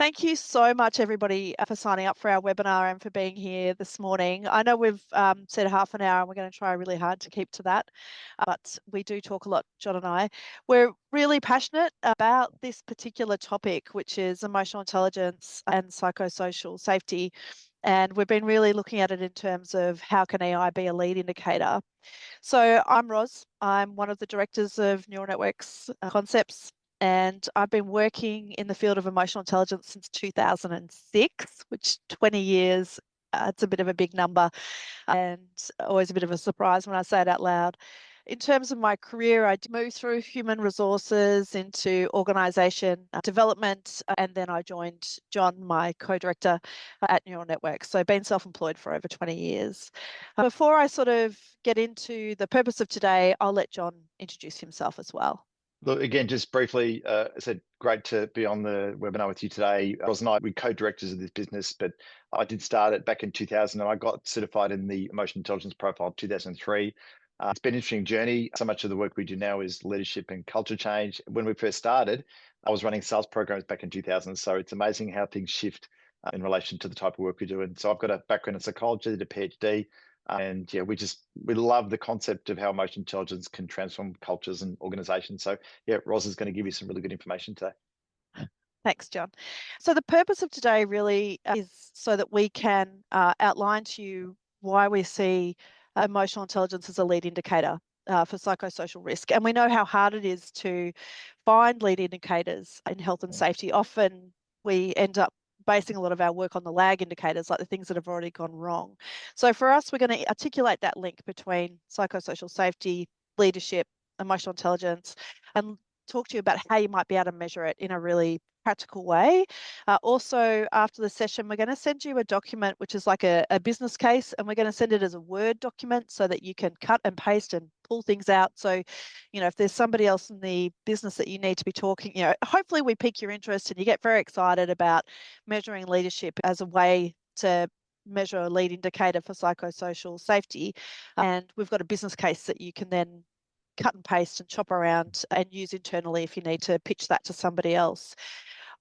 Thank you so much, everybody, for signing up for our webinar and for being here this morning. I know we've said half an hour and we're going to try really hard to keep to that, but we do talk a lot, John and I. We're really passionate about this particular topic, which is emotional intelligence and psychosocial safety. And we've been really looking at it in terms of how can AI be a lead indicator. So I'm Ros. I'm one of the directors of Neural Networks Concepts, and I've been working in the field of emotional intelligence since 2006, which 20 years, it's a bit of a big number and always a bit of a surprise when I say it out loud. In terms of my career, I moved through human resources into organisation development, and then I joined John, my co-director at Neural Networks. So been self-employed for over 20 years. Before I sort of get into the purpose of today, I'll let John introduce himself as well. Look, again, just briefly, I said great to be on the webinar with you today. Ros and I, we're co-directors of this business, but I did start it back in 2000 and I got certified in the emotional intelligence profile in 2003. It's been an interesting journey. So much of the work we do now is leadership and culture change. When we first started, I was running sales programs back in 2000. So it's amazing how things shift in relation to the type of work we do. And so I've got a background in psychology, did a PhD. And yeah, we love the concept of how emotional intelligence can transform cultures and organizations. So yeah, Ros is going to give you some really good information today. Thanks, John. So the purpose of today really is so that we can outline to you why we see emotional intelligence as a lead indicator for psychosocial risk. And we know how hard it is to find lead indicators in health and safety. Often we end up basing a lot of our work on the lag indicators, like the things that have already gone wrong. So for us, we're going to articulate that link between psychosocial safety, leadership, emotional intelligence, and talk to you about how you might be able to measure it in a really practical way. Also, after the session, we're going to send you a document, which is like a business case, and we're going to send it as a Word document so that you can cut and paste and pull things out. So, if there's somebody else in the business that you need to be talking, hopefully we pique your interest and you get very excited about measuring leadership as a way to measure a lead indicator for psychosocial safety. And we've got a business case that you can then cut and paste and chop around and use internally if you need to pitch that to somebody else.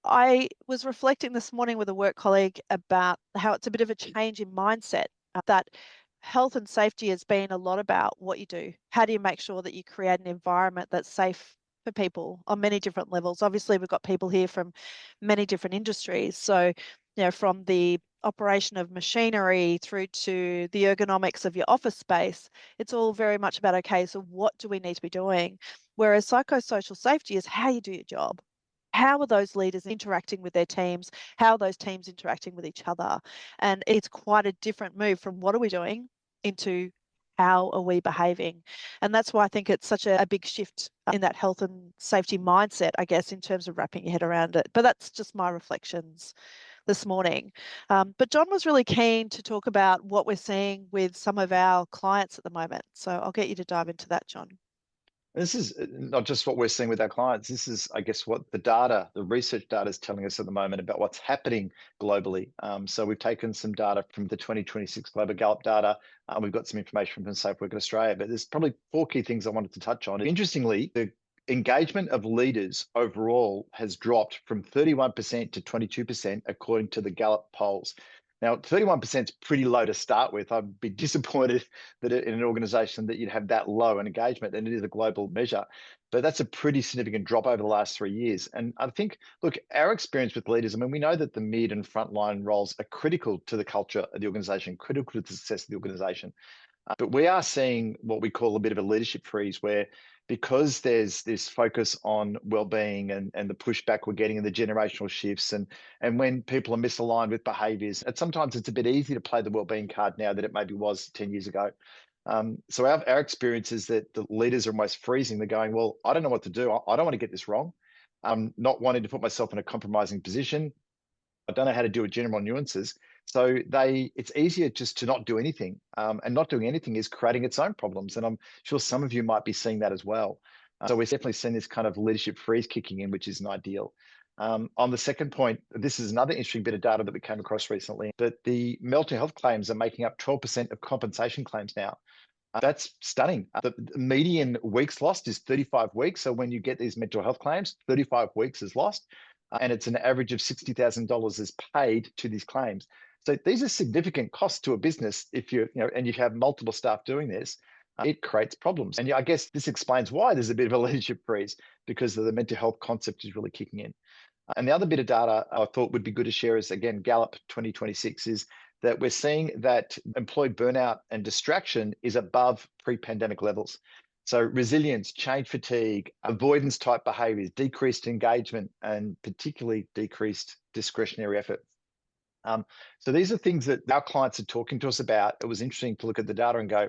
I was reflecting this morning with a work colleague about how it's a bit of a change in mindset, that health and safety has been a lot about what you do. How do you make sure that you create an environment that's safe for people on many different levels? Obviously, we've got people here from many different industries. So, from the operation of machinery through to the ergonomics of your office space, it's all very much about, okay, so what do we need to be doing? Whereas psychosocial safety is how you do your job. How are those leaders interacting with their teams? How are those teams interacting with each other? And it's quite a different move from what are we doing into how are we behaving? And that's why I think it's such a big shift in that health and safety mindset, I guess, in terms of wrapping your head around it. But that's just my reflections this morning. But John was really keen to talk about what we're seeing with some of our clients at the moment. So I'll get you to dive into that, John. This is not just what we're seeing with our clients. This is, I guess, what the research data is telling us at the moment about what's happening globally. So we've taken some data from the 2026 Global Gallup data. We've got some information from Safe Work in Australia, but there's probably 4 key things I wanted to touch on. Interestingly, the engagement of leaders overall has dropped from 31% to 22%, according to the Gallup polls. Now, 31% is pretty low to start with. I'd be disappointed that in an organization that you'd have that low an engagement, and it is a global measure. But that's a pretty significant drop over the last 3 years. And I think, look, our experience with leaders, I mean, we know that the mid and frontline roles are critical to the culture of the organization, critical to the success of the organization. But we are seeing what we call a bit of a leadership freeze, where because there's this focus on well-being and the pushback we're getting and the generational shifts, and when people are misaligned with behaviours, and sometimes it's a bit easy to play the well-being card now that it maybe was 10 years ago. So our experience is that the leaders are almost freezing. They're going, well, I don't know what to do. I don't want to get this wrong. I'm not wanting to put myself in a compromising position. I don't know how to deal with general nuances. So it's easier just to not do anything. And not doing anything is creating its own problems. And I'm sure some of you might be seeing that as well. So we're definitely seeing this kind of leadership freeze kicking in, which isn't ideal. On the second point, this is another interesting bit of data that we came across recently, but the mental health claims are making up 12% of compensation claims now. That's stunning. The median weeks lost is 35 weeks. So when you get these mental health claims, 35 weeks is lost. and it's an average of $60,000 is paid to these claims. So these are significant costs to a business if and you have multiple staff doing this. It creates problems. And I guess this explains why there's a bit of a leadership freeze, because the mental health concept is really kicking in. And the other bit of data I thought would be good to share is, again, Gallup 2026, is that we're seeing that employee burnout and distraction is above pre-pandemic levels. So resilience, change fatigue, avoidance type behaviors, decreased engagement, and particularly decreased discretionary effort. So these are things that our clients are talking to us about. It was interesting to look at the data and go,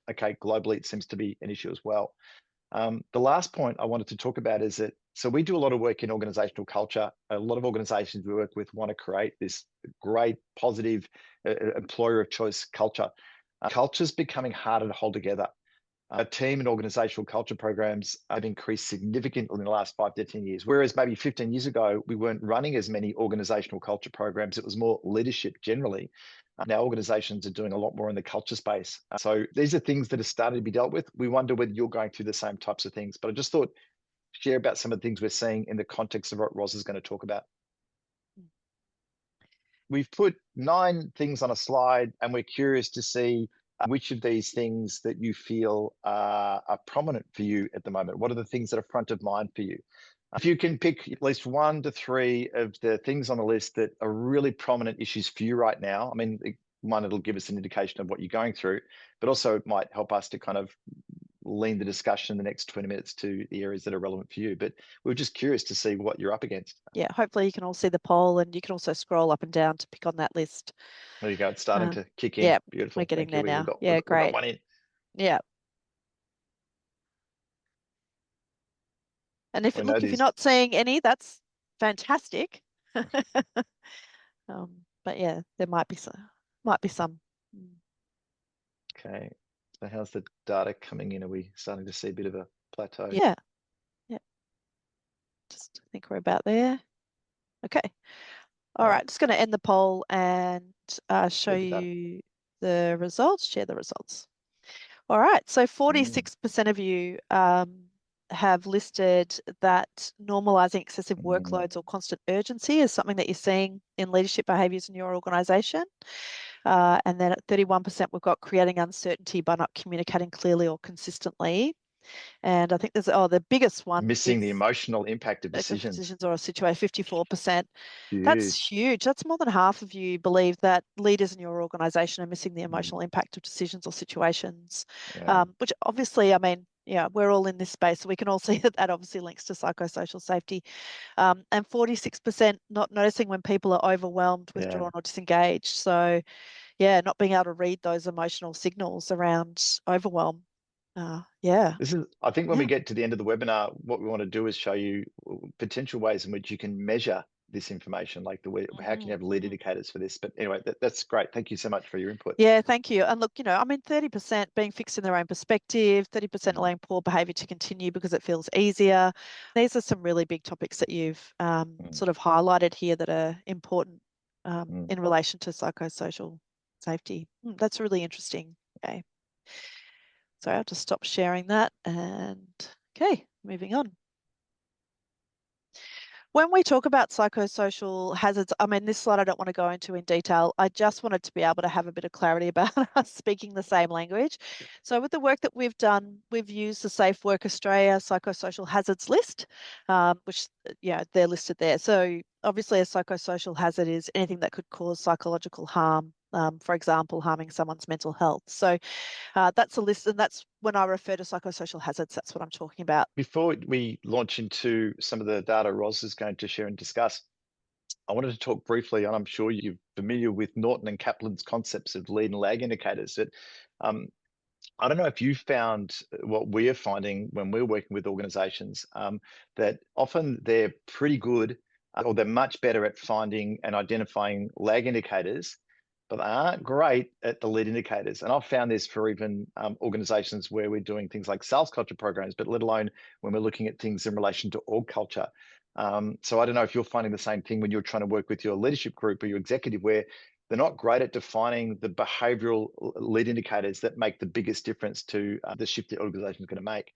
okay, globally it seems to be an issue as well. The last point I wanted to talk about is that, so we do a lot of work in organizational culture. A lot of organizations we work with want to create this great, positive employer of choice culture. Culture's becoming harder to hold together. Team and organizational culture programs have increased significantly in the last 5 to 10 years. Whereas maybe 15 years ago, we weren't running as many organizational culture programs. It was more leadership generally. Now organizations are doing a lot more in the culture space. So these are things that are starting to be dealt with. We wonder whether you're going through the same types of things. But I just thought share about some of the things we're seeing in the context of what Ros is going to talk about. We've put 9 things on a slide, and we're curious to see which of these things that you feel are prominent for you at the moment. What are the things that are front of mind for you? If you can pick at least 1 to 3 of the things on the list that are really prominent issues for you right now, I mean, it'll give us an indication of what you're going through, but also it might help us to kind of lean the discussion in the next 20 minutes to the areas that are relevant for you. But we're just curious to see what you're up against. Yeah, hopefully you can all see the poll, and you can also scroll up and down to pick on that list. There you go. It's starting to kick in. Yeah, Beautiful. we're getting Thank there you. now. We've got Great. one in. Yeah. And if you're not seeing any, that's fantastic. But yeah, there might be some. Okay. So how's the data coming in? Are we starting to see a bit of a plateau? Yeah. Just think we're about there. Okay. All right. Just going to end the poll and show you the results, share the results. All right. So 46% of you have listed that normalizing excessive workloads or constant urgency is something that you're seeing in leadership behaviours in your organisation. And then at 31%, we've got creating uncertainty by not communicating clearly or consistently. And I think there's the biggest one, missing the emotional impact of decisions or a situation, 54%. Huge. That's huge. That's more than half of you believe that leaders in your organisation are missing the emotional impact of decisions or situations, which obviously, I mean, we're all in this space, so we can all see that obviously links to psychosocial safety. And 46% not noticing when people are overwhelmed, withdrawn, or disengaged. So, not being able to read those emotional signals around overwhelm. This is, I think when we get to the end of the webinar, what we want to do is show you potential ways in which you can measure this information, like how can you have lead indicators for this? But anyway, that's great. Thank you so much for your input. Yeah, thank you. And look, I mean, 30% being fixed in their own perspective, 30% allowing poor behaviour to continue because it feels easier. These are some really big topics that you've sort of highlighted here that are important in relation to psychosocial safety. That's really interesting. Okay. So I'll just stop sharing that and okay, moving on. When we talk about psychosocial hazards, I mean, this slide I don't want to go into in detail. I just wanted to be able to have a bit of clarity about us speaking the same language. So with the work that we've done, we've used the Safe Work Australia psychosocial hazards list, which, they're listed there. So obviously a psychosocial hazard is anything that could cause psychological harm, for example, harming someone's mental health. So that's a list, and that's when I refer to psychosocial hazards, that's what I'm talking about. Before we launch into some of the data Ros is going to share and discuss, I wanted to talk briefly, and I'm sure you're familiar with Norton and Kaplan's concepts of lead and lag indicators. That I don't know if you found what we're finding when we're working with organizations, that often they're pretty good, or they're much better at finding and identifying lag indicators, but they aren't great at the lead indicators. And I've found this for even organizations where we're doing things like sales culture programs, but let alone when we're looking at things in relation to org culture. So I don't know if you're finding the same thing when you're trying to work with your leadership group or your executive, where they're not great at defining the behavioral lead indicators that make the biggest difference to the shift the organization is going to make.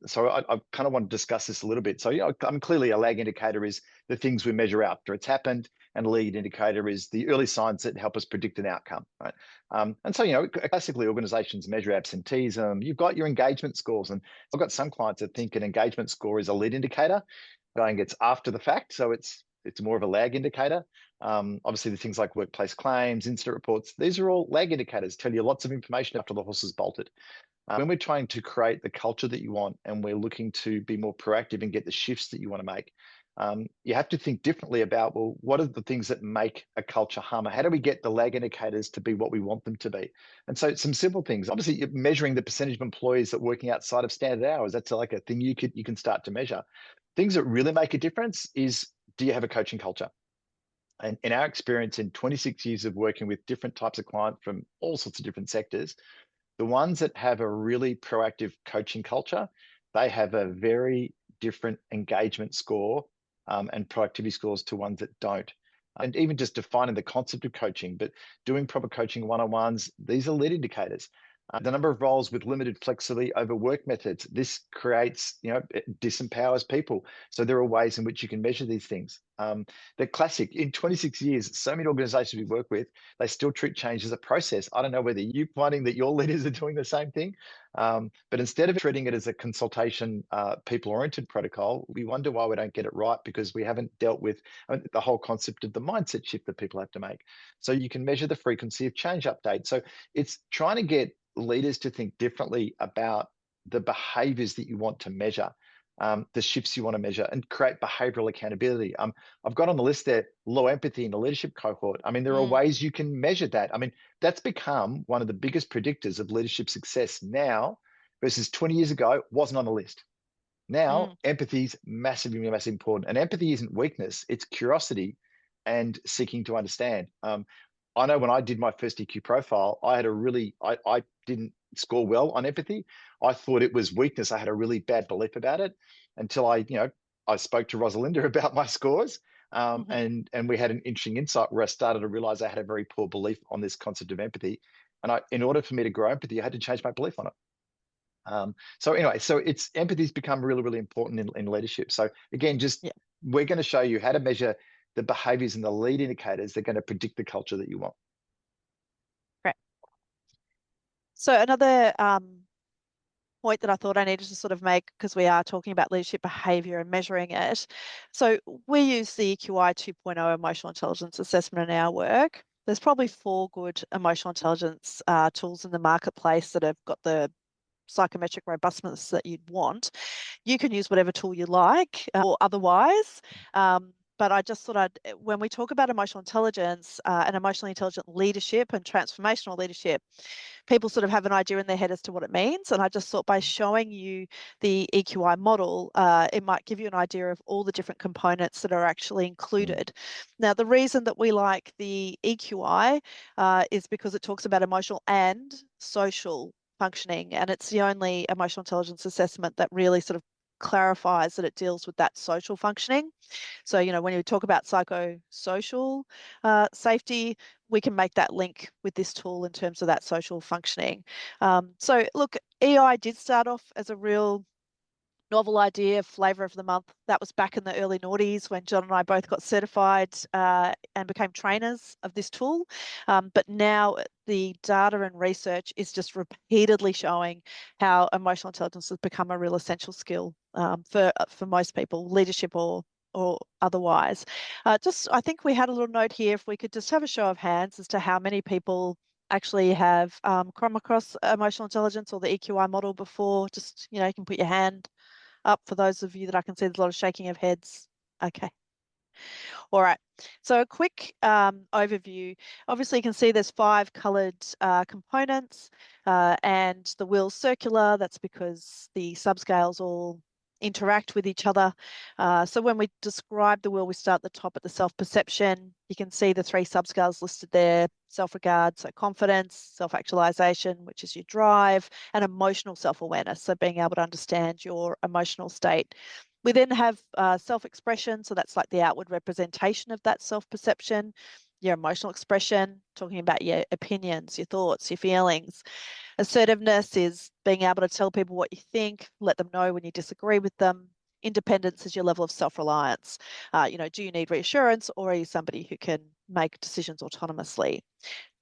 So I kind of want to discuss this a little bit. So, clearly a lag indicator is the things we measure after it's happened, and a lead indicator is the early signs that help us predict an outcome, right? And so, classically organizations measure absenteeism. You've got your engagement scores, and I've got some clients that think an engagement score is a lead indicator, going it's after the fact, so it's more of a lag indicator. Obviously, the things like workplace claims, incident reports, these are all lag indicators, tell you lots of information after the horse has bolted. When we're trying to create the culture that you want and we're looking to be more proactive and get the shifts that you want to make, you have to think differently about, well, what are the things that make a culture hum? How do we get the lag indicators to be what we want them to be? And so some simple things. Obviously, you're measuring the percentage of employees that are working outside of standard hours. That's like a thing you can start to measure. Things that really make a difference is, do you have a coaching culture? And in our experience in 26 years of working with different types of clients from all sorts of different sectors, the ones that have a really proactive coaching culture, they have a very different engagement score and productivity scores to ones that don't. And even just defining the concept of coaching, but doing proper coaching one-on-ones, these are lead indicators. The number of roles with limited flexibility over work methods, this creates, it disempowers people. So there are ways in which you can measure these things. The classic, in 26 years, so many organizations we work with, they still treat change as a process. I don't know whether you're finding that your leaders are doing the same thing, but instead of treating it as a consultation, people-oriented protocol, we wonder why we don't get it right, because we haven't dealt with the whole concept of the mindset shift that people have to make. So you can measure the frequency of change updates. So it's trying to get leaders to think differently about the behaviors that you want to measure, the shifts you want to measure, and create behavioral accountability. I've got on the list there low empathy in the leadership cohort. There are ways you can measure that. That's become one of the biggest predictors of leadership success now versus 20 years ago. It wasn't on the list. Now, empathy is massively important. And empathy isn't weakness, it's curiosity and seeking to understand. I know when I did my first EQ profile, I didn't score well on empathy. I thought it was weakness. I had a really bad belief about it until I spoke to Rosalinda about my scores. And we had an interesting insight where I started to realize I had a very poor belief on this concept of empathy. And in order for me to grow empathy, I had to change my belief on it. So it's empathy's become really, really important in leadership. So again, we're going to show you how to measure the behaviors and the lead indicators that are going to predict the culture that you want. Right. So another point that I thought I needed to sort of make, because we are talking about leadership behavior and measuring it. So we use the EQI 2.0 emotional intelligence assessment in our work. There's probably 4 good emotional intelligence tools in the marketplace that have got the psychometric robustness that you'd want. You can use whatever tool you like or otherwise. But I just thought when we talk about emotional intelligence and emotionally intelligent leadership and transformational leadership, people sort of have an idea in their head as to what it means. And I just thought by showing you the EQI model, it might give you an idea of all the different components that are actually included. Now, the reason that we like the EQI is because it talks about emotional and social functioning, and it's the only emotional intelligence assessment that really sort of clarifies that it deals with that social functioning. So, when you talk about psychosocial safety, we can make that link with this tool in terms of that social functioning. So look, EI did start off as a real novel idea, flavor of the month. That was back in the early noughties when John and I both got certified and became trainers of this tool. But now the data and research is just repeatedly showing how emotional intelligence has become a real essential skill for most people, leadership or otherwise. I think we had a little note here, if we could just have a show of hands as to how many people actually have come across emotional intelligence or the EQI model before. Just, you can put your hand up for those of you that I can see. There's a lot of shaking of heads. Okay. All right. So a quick overview. Obviously, you can see there's 5 coloured components and the wheel's circular. That's because the subscales all interact with each other. So when we describe the wheel, we start at the top at the self-perception. You can see the 3 subscales listed there: self-regard, so confidence; self-actualization, which is your drive; and emotional self-awareness, so being able to understand your emotional state. We then have self-expression, so that's like the outward representation of that self-perception. your emotional expression, talking about your opinions, your thoughts, your feelings. Assertiveness is being able to tell people what you think, let them know when you disagree with them. Independence is your level of self-reliance. Do you need reassurance, or are you somebody who can make decisions autonomously?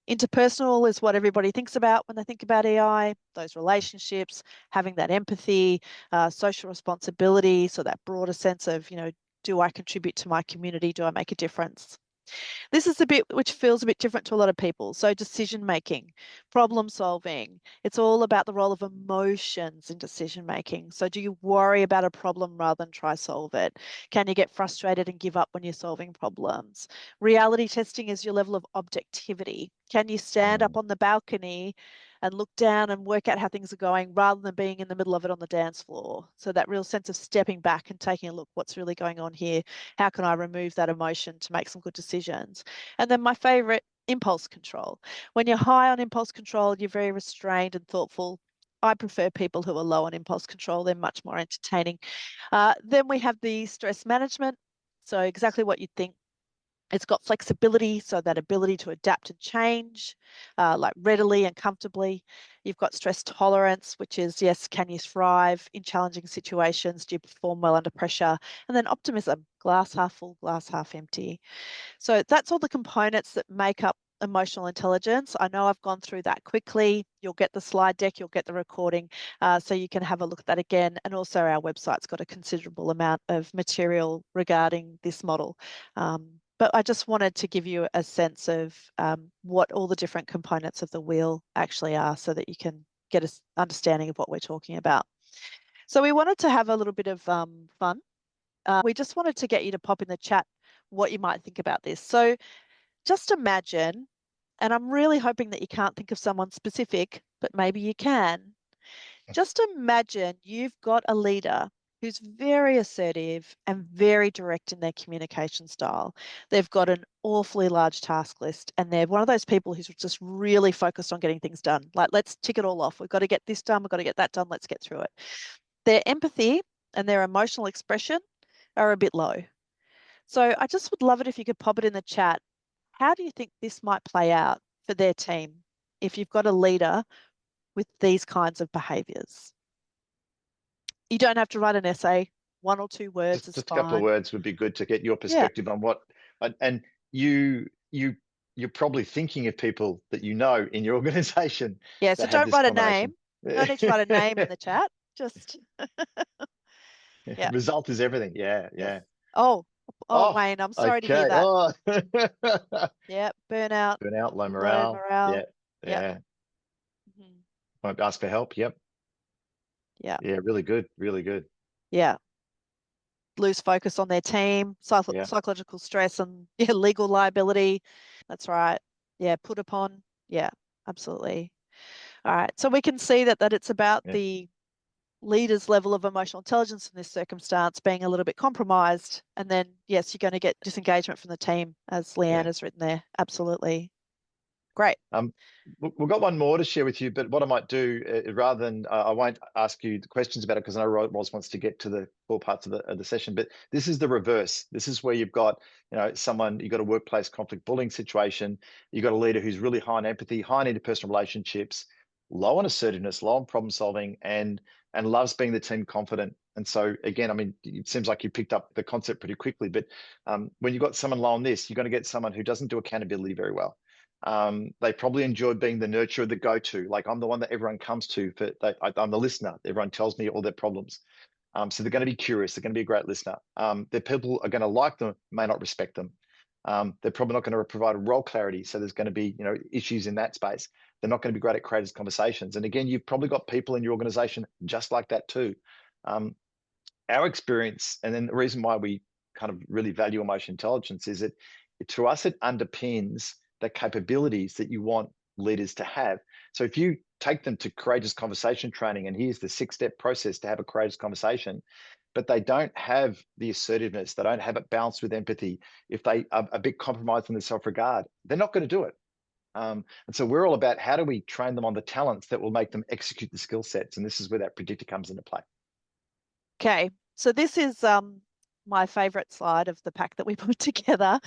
Interpersonal is what everybody thinks about when they think about EI, those relationships, having that empathy, social responsibility, so that broader sense of, do I contribute to my community? Do I make a difference? This is the bit which feels a bit different to a lot of people. So decision making, problem solving, it's all about the role of emotions in decision making. So do you worry about a problem rather than try solve it? Can you get frustrated and give up when you're solving problems? Reality testing is your level of objectivity. Can you stand up on the balcony and look down and work out how things are going rather than being in the middle of it on the dance floor? So that real sense of stepping back and taking a look, what's really going on here? How can I remove that emotion to make some good decisions? And then my favorite, impulse control. When you're high on impulse control, you're very restrained and thoughtful. I prefer people who are low on impulse control. They're much more entertaining. Then we have the stress management. So exactly what you'd think. It's got flexibility, so that ability to adapt and change, like readily and comfortably. You've got stress tolerance, which is, yes, can you thrive in challenging situations? Do you perform well under pressure? And then optimism, glass half full, glass half empty. So that's all the components that make up emotional intelligence. I know I've gone through that quickly. You'll get the slide deck, you'll get the recording, so you can have a look at that again. And also our website's got a considerable amount of material regarding this model. But I just wanted to give you a sense of what all the different components of the wheel actually are, so that you can get an understanding of what we're talking about. So we wanted to have a little bit of fun. We just wanted to get you to pop in the chat what you might think about this. So just imagine, and I'm really hoping that you can't think of someone specific, but maybe you can. Just imagine you've got a leader who's very assertive and very direct in their communication style. They've got an awfully large task list, and they're one of those people who's just really focused on getting things done. Like, let's tick it all off. We've got to get this done. We've got to get that done. Let's get through it. Their empathy and their emotional expression are a bit low. So I just would love it if you could pop it in the chat. How do you think this might play out for their team if you've got a leader with these kinds of behaviours? You don't have to write an essay. 1 or 2 words is Just a couple of fine. words would be good to get your Yeah. perspective on what, and you're probably thinking of people that you know in your organization Yeah, so that have don't this write a combination. name. No need to write a name in the chat. Just, yeah. Result is everything. Yeah, Yes. yeah. Oh, Oh, Wayne, I'm sorry to hear okay. that. Oh, Yeah, burnout, burnout, low low morale. Yeah, morale. Yeah. yeah. Mhm. Won't ask for help. Yep. Yeah. Yeah, really good. Really good. Yeah. Lose focus on their team, Yeah, psychological stress, and yeah, legal liability. That's right. Yeah, put upon. Yeah, absolutely. All right. So we can see that it's about yeah, the leader's level of emotional intelligence in this circumstance being a little bit compromised. And then, yes, you're going to get disengagement from the team, as Leanne yeah. has written there. Absolutely. Great. Um, we've got one more to share with you, but what I might do, rather than I won't ask you the questions about it because I know Ros wants to get to the full parts of the session. But this is the reverse. This is where you've got, you've got a workplace conflict bullying situation. You've got a leader who's really high on empathy, high on interpersonal relationships, low on assertiveness, low on problem solving, and loves being the team confident. And so again, I mean, it seems like you picked up the concept pretty quickly. But when you've got someone low on this, you're going to get someone who doesn't do accountability very well. They probably enjoy being the nurturer, the go-to. Like, I'm the one that everyone comes to I'm the listener. Everyone tells me all their problems. So they're going to be curious. They're going to be a great listener. The people are going to like them, may not respect them. They're probably not going to provide role clarity. So there's going to be, issues in that space. They're not going to be great at creative conversations. And again, you've probably got people in your organization just like that too. Our experience, and then the reason why we kind of really value emotional intelligence is that to us, it underpins the capabilities that you want leaders to have. So if you take them to courageous conversation training, and here's the 6-step process to have a courageous conversation, but they don't have the assertiveness, they don't have it balanced with empathy, if they are a bit compromised in their self-regard, they're not going to do it. And so we're all about how do we train them on the talents that will make them execute the skill sets. And this is where that predictor comes into play. Okay. So this is my favorite slide of the pack that we put together.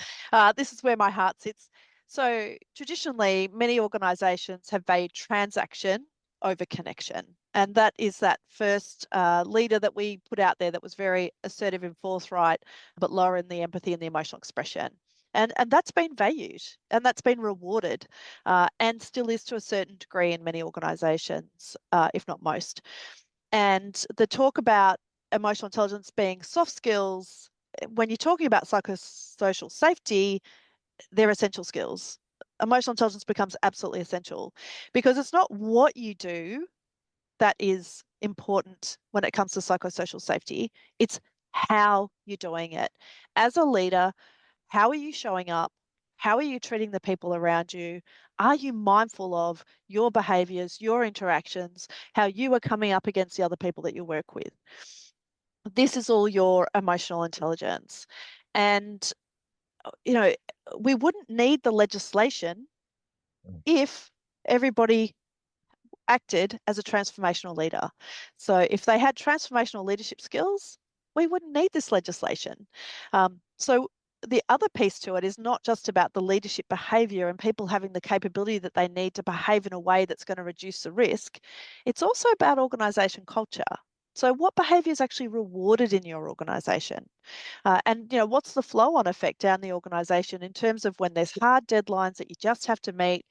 This is where my heart sits. So traditionally, many organizations have valued transaction over connection. And that is that first leader that we put out there that was very assertive and forthright, but lower in the empathy and the emotional expression. And that's been valued and that's been rewarded and still is to a certain degree in many organizations, if not most. And the talk about emotional intelligence being soft skills, when you're talking about psychosocial safety, they're essential skills. Emotional intelligence becomes absolutely essential because it's not what you do that is important when it comes to psychosocial safety, it's how you're doing it. As a leader, how are you showing up? How are you treating the people around you? Are you mindful of your behaviors, your interactions, how you are coming up against the other people that you work with? This is all your emotional intelligence. And, you know, we wouldn't need the legislation if everybody acted as a transformational leader. So if they had transformational leadership skills, we wouldn't need this legislation. So the other piece to it is not just about the leadership behaviour and people having the capability that they need to behave in a way that's going to reduce the risk. It's also about organisation culture. So what behaviour is actually rewarded in your organisation? And what's the flow-on effect down the organisation in terms of when there's hard deadlines that you just have to meet?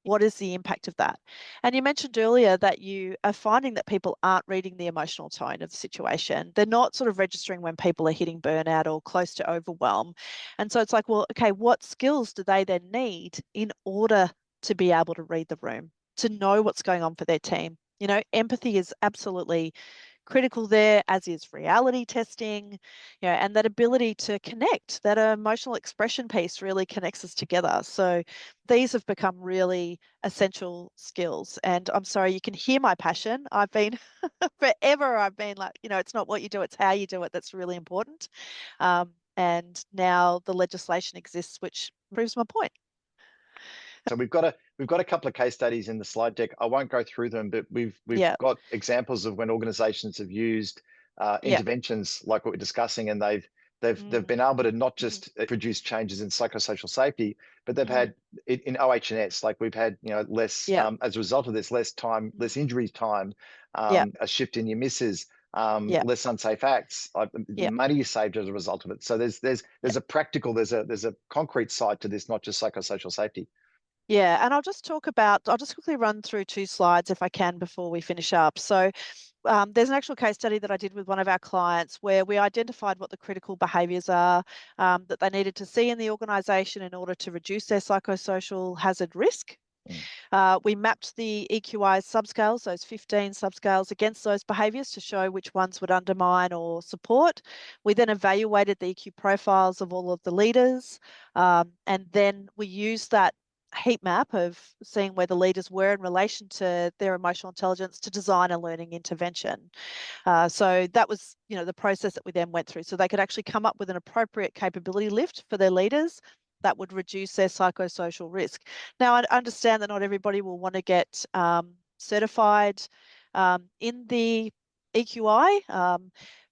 What is the impact of that? And you mentioned earlier that you are finding that people aren't reading the emotional tone of the situation. They're not sort of registering when people are hitting burnout or close to overwhelm. And so it's like, well, okay, what skills do they then need in order to be able to read the room, to know what's going on for their team? Empathy is absolutely critical there, as is reality testing, and that ability to connect, that emotional expression piece really connects us together. So these have become really essential skills. And I'm sorry, you can hear my passion. I've been forever, I've been like, it's not what you do, it's how you do it that's really important. And now the legislation exists, which proves my point. So we've got a couple of case studies in the slide deck. I won't go through them, but we've Yeah. got examples of when organizations have used Yeah. interventions like what we're discussing, and they've Mm, been able to not mm, just produce changes in psychosocial safety, but they've mm, had in OH&S, like we've had less yeah. as a result of this, less time, Mm, less injury time, yeah. a shift in your misses, Yeah. less unsafe acts, Yeah. money saved as a result of it. So Yeah. there's a practical, there's a concrete side to this, not just psychosocial safety. Yeah, and I'll just quickly run through two slides if I can before we finish up. So there's an actual case study that I did with one of our clients where we identified what the critical behaviours are that they needed to see in the organisation in order to reduce their psychosocial hazard risk. Mm, We mapped the EQI subscales, those 15 subscales, against those behaviours to show which ones would undermine or support. We then evaluated the EQ profiles of all of the leaders, and then we used that heat map of seeing where the leaders were in relation to their emotional intelligence to design a learning intervention. So that was, the process that we then went through. So they could actually come up with an appropriate capability lift for their leaders that would reduce their psychosocial risk. Now, I understand that not everybody will want to get certified in the EQI,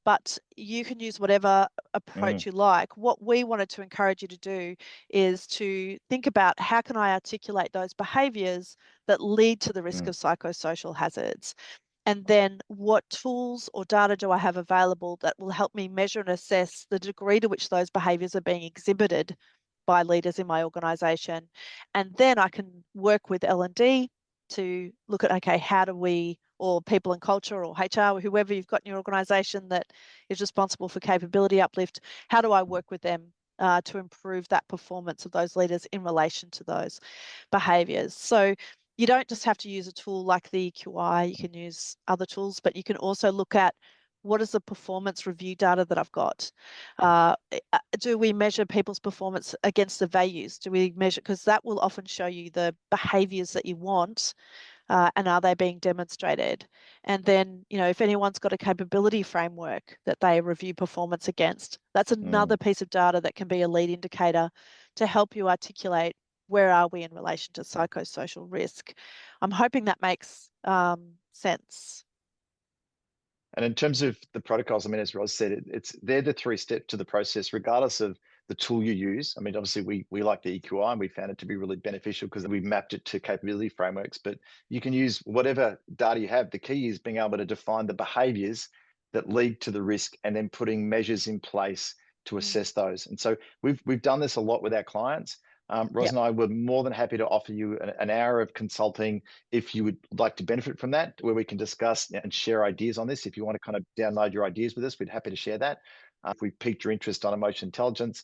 but you can use whatever mm, approach you like. What we wanted to encourage you to do is to think about how can I articulate those behaviours that lead to the risk mm, of psychosocial hazards. And then what tools or data do I have available that will help me measure and assess the degree to which those behaviours are being exhibited by leaders in my organisation? And then I can work with L&D to look at, okay, how do we, or people in culture or HR or whoever you've got in your organisation that is responsible for capability uplift, how do I work with them to improve that performance of those leaders in relation to those behaviours? So you don't just have to use a tool like the EQI, you can use other tools, but you can also look at what is the performance review data that I've got? Do we measure people's performance against the values? Do we measure, because that will often show you the behaviours that you want and are they being demonstrated? And then, if anyone's got a capability framework that they review performance against, that's mm. another piece of data that can be a lead indicator to help you articulate where are we in relation to psychosocial risk. I'm hoping that makes sense. And in terms of the protocols, I mean, as Ros said, they're the 3 steps to the process, regardless of the tool you use. I mean, obviously we like the EQI and we found it to be really beneficial because we mapped it to capability frameworks, but you can use whatever data you have. The key is being able to define the behaviors that lead to the risk and then putting measures in place to assess those. And so we've done this a lot with our clients. Ros and I were more than happy to offer you an hour of consulting if you would like to benefit from that, where we can discuss and share ideas on this. If you want to kind of download your ideas with us, we'd be happy to share that. If we piqued your interest on emotional intelligence,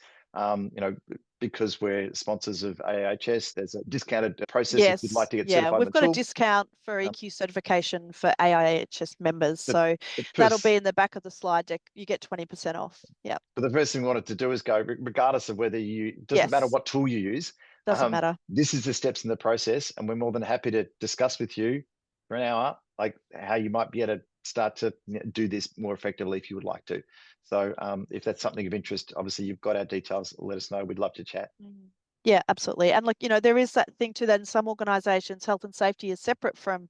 because we're sponsors of AHS, there's a discounted process if you'd like Yes, to get yeah, certified in we've the got a tool. discount for Um, EQ certification for AIHS members, but, so but that'll be first, in the back of the slide deck. You get 20% off. Yeah. but the first thing we wanted to do is go, regardless of whether doesn't matter Yes, what tool you use, doesn't matter. this is the steps in the process, and we're more than happy to discuss with you for an hour, like how you might be able to start to do this more effectively if you would like to. So if that's something of interest, obviously you've got our details. Let us know. We'd love to chat. Yeah, absolutely. And look, there is that thing too that in some organizations, health and safety is separate from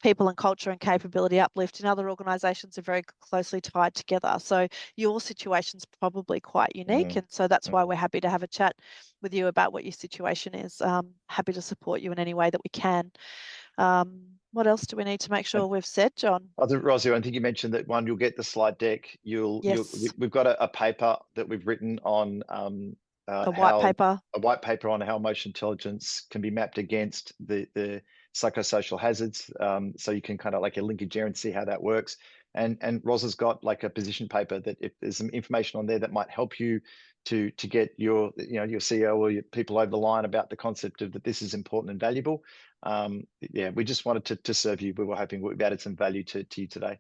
people and culture and capability uplift. In other organizations are very closely tied together. So your situation's probably quite unique. And so that's why we're happy to have a chat with you about what your situation is. Happy to support you in any way that we can. What else do we need to make sure we've said, John? I think, Rosie, I think you mentioned that one, you'll get the slide deck. Yes, We've got a paper that we've written on a white how paper. a white paper on how emotional intelligence can be mapped against the psychosocial hazards. So you can kind of like a linkage there and see how that works. And Ros has got like a position paper that if there's some information on there that might help you to get your your CEO or your people over the line about the concept of that this is important and valuable. Yeah, we just wanted to serve you. We were hoping we've added some value to you today.